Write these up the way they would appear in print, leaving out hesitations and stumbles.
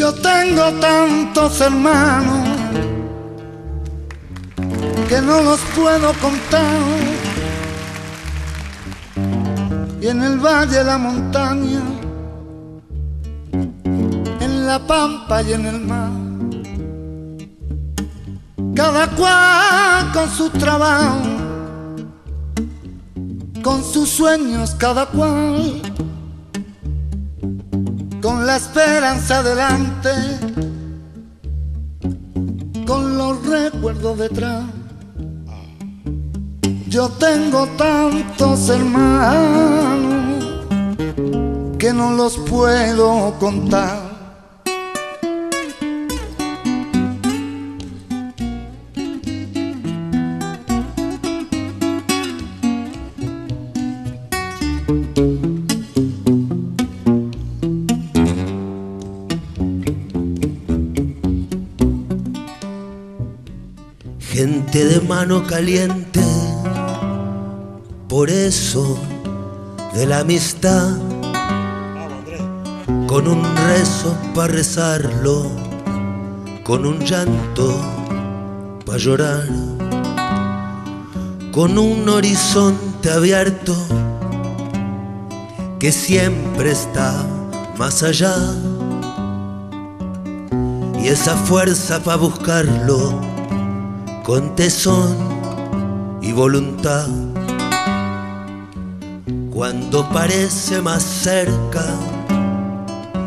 Yo tengo tantos hermanos que no los puedo contar, y en el valle de la montaña, en la pampa y en el mar, cada cual con su trabajo, con sus sueños cada cual, con la esperanza delante, con los recuerdos detrás. Yo tengo tantos hermanos que no los puedo contar. Gente de mano caliente, por eso de la amistad, con un rezo para rezarlo, con un llanto para llorar, con un horizonte abierto que siempre está más allá, y esa fuerza para buscarlo con tesón y voluntad. Cuando parece más cerca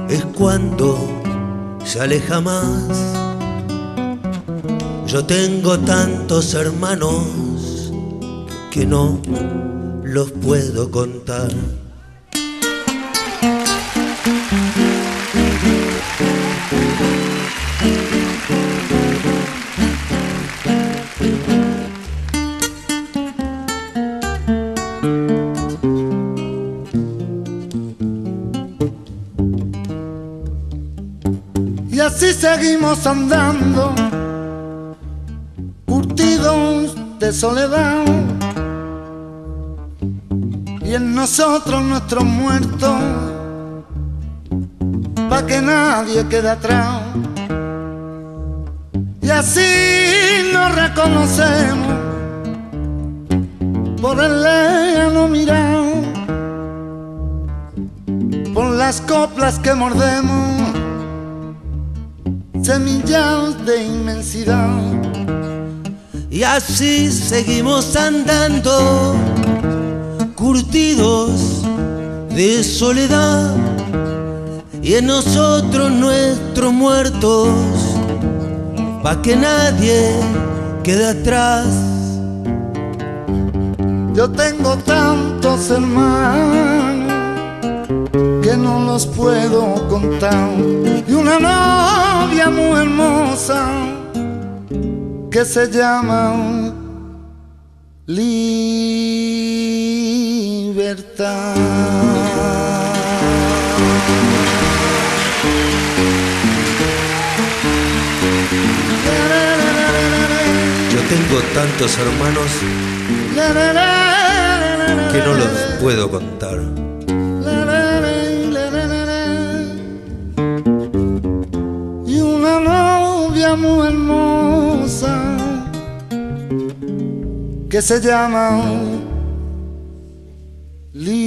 es cuando se aleja más. Yo tengo tantos hermanos que no los puedo contar. Y así seguimos andando, curtidos de soledad, y en nosotros nuestros muertos, pa' que nadie quede atrás. Y así nos reconocemos por el lejano mirar, por las coplas que mordemos, semillas de inmensidad. Y así seguimos andando, curtidos de soledad, y en nosotros nuestros muertos, pa' que nadie quede atrás. Yo tengo tantos hermanos que no los puedo contar, y una novia muy hermosa que se llama Libertad. Yo tengo tantos hermanos que no los puedo contar. Y una novia muy hermosa que se llama Libertad.